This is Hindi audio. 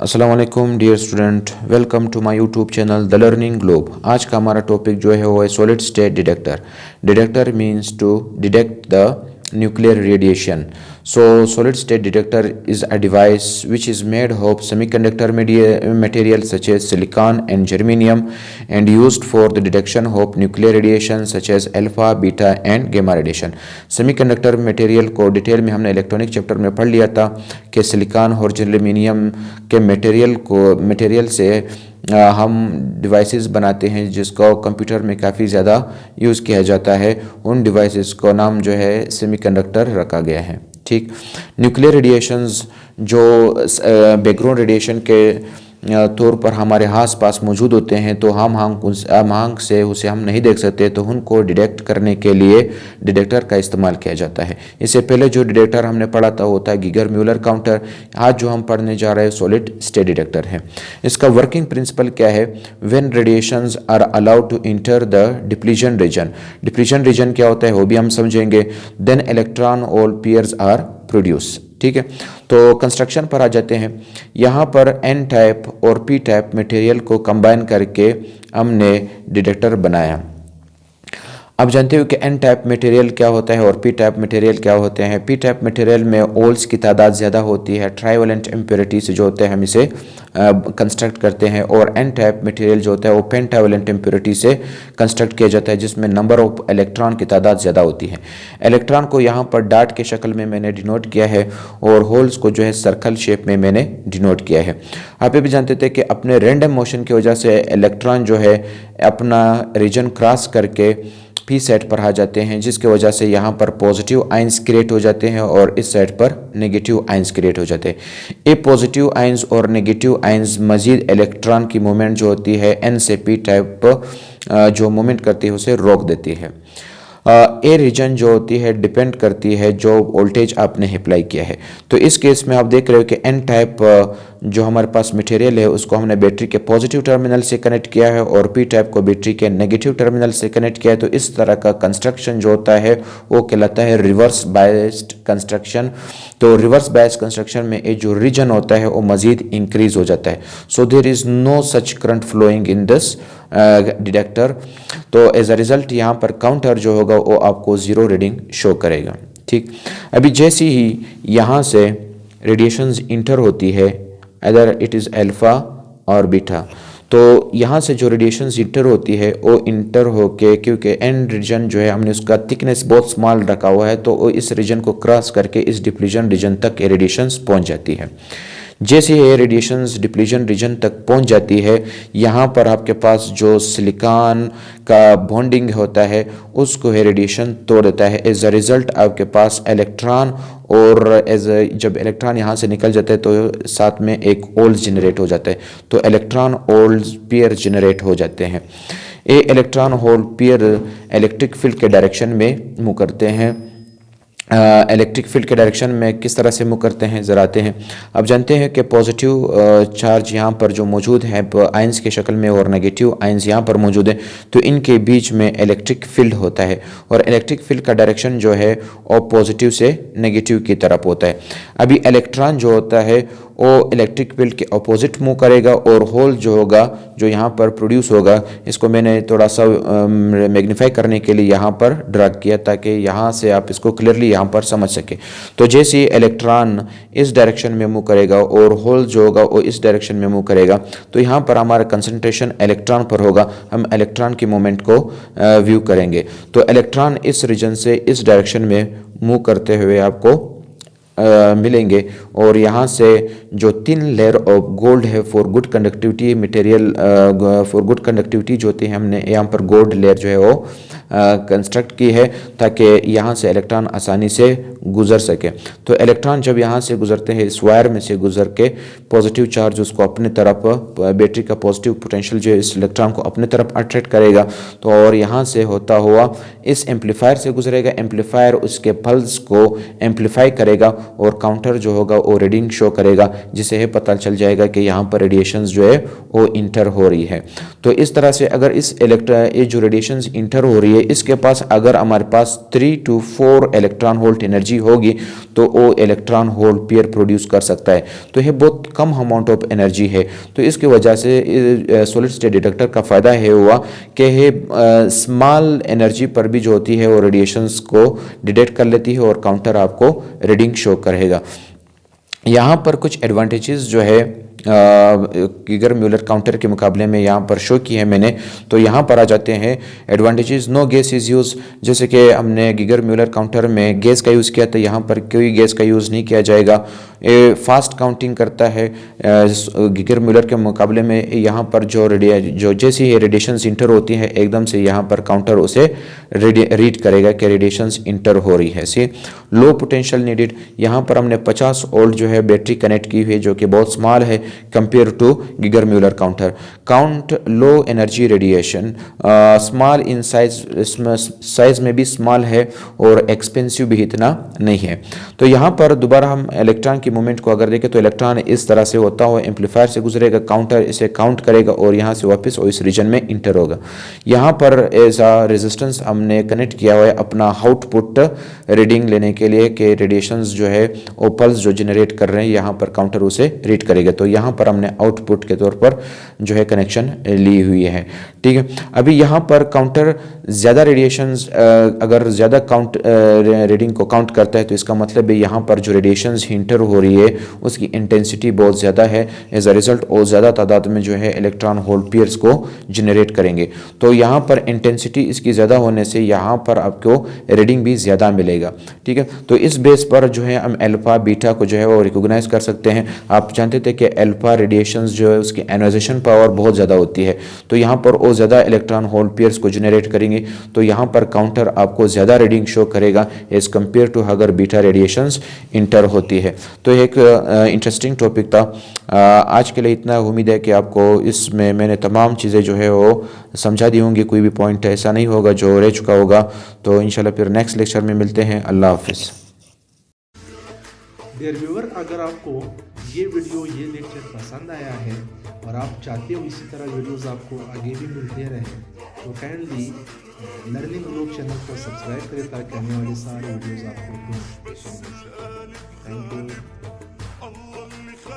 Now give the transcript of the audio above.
अस्सलामुअलैकुम dear student, welcome to my YouTube channel the learning globe. आज का हमारा टॉपिक जो है वो है solid state detector. Detector means to detect the nuclear radiation. So solid state detector is a device which is made of semiconductor material such as silicon and germanium and used for the detection of nuclear radiation such as alpha, beta and gamma radiation. Semiconductor material को डिटेल में हमने इलेक्ट्रॉनिक चैप्टर में पढ़ लिया था कि सिलिकॉन और जर्मेनियम के मटेरियल से हम डिवाइसेस बनाते हैं जिसको कंप्यूटर में काफ़ी ज़्यादा यूज़ किया जाता है। उन डिवाइसेस को नाम जो है सेमीकंडक्टर रखा गया है। ठीक, न्यूक्लियर रेडिएशंस जो बैकग्राउंड रेडिएशन के तौर पर हमारे आस पास मौजूद होते हैं, तो हम आँख से उसे हम नहीं देख सकते, तो उनको डिटेक्ट करने के लिए डिटेक्टर का इस्तेमाल किया जाता है। इससे पहले जो डिटेक्टर हमने पढ़ा था होता है गीगर म्यूलर काउंटर। आज जो हम पढ़ने जा रहे हैं सॉलिड स्टेट डिटेक्टर है। इसका वर्किंग प्रिंसिपल क्या है? When radiations are allowed to enter the depletion region. Depletion region क्या होता है वो भी हम समझेंगे। देन इलेक्ट्रॉन और पेयर्स आर प्रोड्यूस। ठीक है, तो कंस्ट्रक्शन पर आ जाते हैं। यहाँ पर एन टाइप और पी टाइप मटेरियल को कंबाइन करके हमने डिटेक्टर बनाया। अब जानते हो कि एन टाइप मटेरियल क्या होता है और पी टाइप मटेरियल क्या होते हैं। पी टाइप मटेरियल में ओल्स की तादाद ज़्यादा होती है, ट्राइवेलेंट इम्प्योरिटीज जो होते हैं हम इसे कंस्ट्रक्ट करते हैं, और एन टाइप मटेरियल जो होता है वो पेंटावेलेंट इम्प्योरिटी से कंस्ट्रक्ट किया जाता है जिसमें नंबर ऑफ इलेक्ट्रॉन की तादाद ज़्यादा होती है। इलेक्ट्रॉन को यहाँ पर डार्ट के शक्ल में मैंने डिनोट किया है और होल्स को जो है सर्कल शेप में मैंने डिनोट किया है। आप ये भी जानते थे कि अपने रैंडम मोशन की वजह से इलेक्ट्रॉन जो है अपना रीजन क्रॉस करके पी सेट पर आ जाते हैं, जिसकी वजह से यहाँ पर पॉजिटिव आइंस क्रिएट हो जाते हैं और इस साइड पर नेगेटिव आइंस क्रिएट हो जाते हैं। ये पॉजिटिव आइंस और नेगेटिव आइंस मजीद इलेक्ट्रॉन की मूवमेंट जो होती है एन से पी टाइप जो मूवमेंट करती है उसे रोक देती है। ए रीजन जो होती है डिपेंड करती है जो वोल्टेज आपने अप्लाई किया है। तो इस केस में आप देख रहे हो कि एन टाइप जो हमारे पास मटेरियल है उसको हमने बैटरी के पॉजिटिव टर्मिनल से कनेक्ट किया है और पी टाइप को बैटरी के नेगेटिव टर्मिनल से कनेक्ट किया है। तो इस तरह का कंस्ट्रक्शन जो होता है वो कहलाता है रिवर्स बायस्ड कंस्ट्रक्शन। तो रिवर्स बायस्ड कंस्ट्रक्शन में ये जो रीजन होता है वो मजीद इंक्रीज हो जाता है। So there is no such current flowing in this detector. तो एज अ रिजल्ट यहाँ पर काउंटर जो होगा वो आपको ज़ीरो रीडिंग शो करेगा। ठीक, अभी जैसे ही यहाँ से रेडिएशंस इंटर होती है, अदर इट इज़ अल्फा और बीटा, तो यहाँ से जो रेडिएशंस इंटर होती है वो इंटर होके, क्योंकि एन रीजन जो है हमने उसका थिकनेस बहुत स्मॉल रखा हुआ है, तो वो इस रीजन को क्रॉस करके इस डिप्लीशन रीजन तक ये रेडिएशंस पहुँच जाती है। जैसे ये रेडिएशंस डिप्लीशन रीजन तक पहुंच जाती है, यहाँ पर आपके पास जो सिलिकॉन का बॉन्डिंग होता है उसको ये रेडिएशन तोड़ देता है। एज अ रिजल्ट आपके पास इलेक्ट्रॉन और जब इलेक्ट्रॉन यहाँ से निकल जाता है तो साथ में एक होल्स जनरेट हो जाता है, तो इलेक्ट्रॉन होल्स पेयर जनरेट हो जाते हैं। ये electron hole pair electric field के डायरेक्शन में मूव करते हैं। इलेक्ट्रिक फील्ड के डायरेक्शन में किस तरह से मूव करते हैं ज़रा आते हैं। अब जानते हैं कि पॉजिटिव चार्ज यहाँ पर जो मौजूद है आइंस के शक्ल में और नेगेटिव आइंस यहाँ पर मौजूद है, तो इनके बीच में इलेक्ट्रिक फील्ड होता है और इलेक्ट्रिक फील्ड का डायरेक्शन जो है वो पॉजिटिव से नेगेटिव की तरफ होता है। अभी इलेक्ट्रॉन जो होता है वो इलेक्ट्रिक फील्ड के अपोजिट मूव करेगा और होल जो होगा जो यहाँ पर प्रोड्यूस होगा, इसको मैंने थोड़ा सा मैग्नीफाई करने के लिए यहाँ पर ड्रैग किया ताकि यहाँ से आप इसको क्लियरली यहाँ पर समझ सके। तो जैसे ही इलेक्ट्रॉन इस डायरेक्शन में मूव करेगा और होल जो होगा वो इस डायरेक्शन में मूव करेगा, तो यहाँ पर हमारा कंसंट्रेशन इलेक्ट्रॉन पर होगा। हम इलेक्ट्रॉन की मूवमेंट को व्यू करेंगे, तो इलेक्ट्रॉन इस रीजन से इस डायरेक्शन में मूव करते हुए आपको मिलेंगे और यहाँ से जो थिन लेयर ऑफ गोल्ड है for good conductivity material, for good conductivity जो होती है, हमने यहाँ पर गोल्ड लेयर जो है वो कंस्ट्रक्ट की है ताकि यहाँ से इलेक्ट्रॉन आसानी से गुजर सके। तो इलेक्ट्रॉन जब यहाँ से गुजरते हैं इस वायर में से गुजर के पॉजिटिव चार्ज उसको अपने तरफ, बैटरी का पॉजिटिव पोटेंशियल जो है इस इलेक्ट्रॉन को अपने तरफ अट्रैक्ट करेगा, तो और यहाँ से होता हुआ इस एम्पलीफायर से गुजरेगा। एम्पलीफायर उसके पल्स को एम्पलीफाई करेगा और काउंटर जो होगा और रीडिंग शो करेगा, जिससे ये पता चल जाएगा कि यहाँ पर रेडिएशंस जो है वो इंटर हो रही है। तो इस तरह से अगर ये जो रेडिएशंस इंटर हो रही है इसके पास अगर हमारे पास 3 to 4 इलेक्ट्रॉन वोल्ट एनर्जी होगी तो वो इलेक्ट्रॉन होल पेयर प्रोड्यूस कर सकता है। तो यह बहुत कम अमाउंट ऑफ एनर्जी है। तो इसकी वजह से सॉलिड स्टेट डिटेक्टर का फ़ायदा है हुआ कि यह स्मॉल एनर्जी पर भी जो होती है वो रेडिएशंस को डिटेक्ट कर लेती है और काउंटर आपको रीडिंग शो करेगा। यहाँ पर कुछ एडवांटेजेस जो है गीगर म्यूलर काउंटर के मुकाबले में यहाँ पर शो की है मैंने। तो यहाँ पर आ जाते हैं advantages. No gas is use, जैसे कि हमने गीगर म्यूलर काउंटर में गैस का यूज़ किया, तो यहाँ पर कोई गैस का यूज़ नहीं किया जाएगा। ये फास्ट काउंटिंग करता है गीगर म्यूलर के मुकाबले में। यहाँ पर जो जैसी ही रेडिएशंस इंटर होती है एकदम से यहाँ पर काउंटर उसे रीड करेगा कि रेडिएशंस इंटर हो रही है। सी लो पोटेंशियल नीडेड, यहाँ पर हमने 50 वोल्ट जो है बैटरी कनेक्ट की हुई है जो कि बहुत स्मॉल है compare to Geiger Muller counter. Count low energy radiation, small in size में भी स्मॉल है और एक्सपेंसिव भी इतना नहीं है। तो यहाँ पर दोबारा हम इलेक्ट्रॉन की मूवमेंट को अगर देखें तो इलेक्ट्रॉन इस तरह से होता हुआ एम्पलीफायर से गुजरेगा, काउंटर इसे काउंट करेगा और यहाँ से वापस और इस रीजन में इंटर होगा। यहाँ पर एज आ रेजिस्टेंस हमने कनेक्ट किया हुआ है अपना आउटपुट रीडिंग लेने के लिए कि रेडिएशंस जो है वो पल्स जो जनरेट कर रहे हैं यहाँ पर काउंटर उसे रीड करेगा। तो यहाँ पर हमने आउटपुट के तौर पर जो है कनेक्शन ली हुई है। ठीक है, अभी यहाँ पर काउंटर ज़्यादा रेडिएशंस अगर ज़्यादा रीडिंग को काउंट करता है तो इसका मतलब है यहाँ पर जो रेडिएशंस इंटर हो रही है उसकी इंटेंसिटी बहुत ज़्यादा है। एज अ रिजल्ट और ज़्यादा तादाद में जो है इलेक्ट्रॉन होल पेयर्स को जनरेट करेंगे। तो यहाँ पर इंटेंसिटी इसकी ज़्यादा होने से यहाँ पर आपको रीडिंग भी ज़्यादा मिलेगा। ठीक है, तो इस बेस पर जो है हम अल्फा बीटा को जो है वो रिकॉग्नाइज कर सकते हैं। आप जानते थे कि अल्फा रेडिएशंस जो है उसकी एनर्जाइजेशन पावर बहुत ज़्यादा होती है, तो यहाँ पर वो ज़्यादा इलेक्ट्रॉन होल पेयर्स को जनरेट करेंगे। तो यहाँ पर काउंटर आपको ज़्यादा रीडिंग शो करेगा एज कम्पेयर टू अगर बीटा रेडिएशंस इंटर होती है। तो एक इंटरेस्टिंग टॉपिक था। आज के लिए इतना। उम्मीद है कि आपको इसमें मैंने तमाम चीज़ें जो है वो समझा दी होंगी, कोई भी पॉइंट ऐसा नहीं होगा जो रह चुका होगा। तो इंशाल्लाह फिर नेक्स्ट लेक्चर में मिलते हैं। अल्लाह हाफिज़। डियर व्यूअर, अगर आपको ये वीडियो ये लेक्चर पसंद आया है और आप चाहते हो इसी तरह वीडियोस आपको आगे भी मिलते रहें तो काइंडली लर्निंग ग्लोब चैनल को सब्सक्राइब करें ताकि आने वाले सारे वीडियोस आपको नोटिफिकेशन मिल सके। Thank you.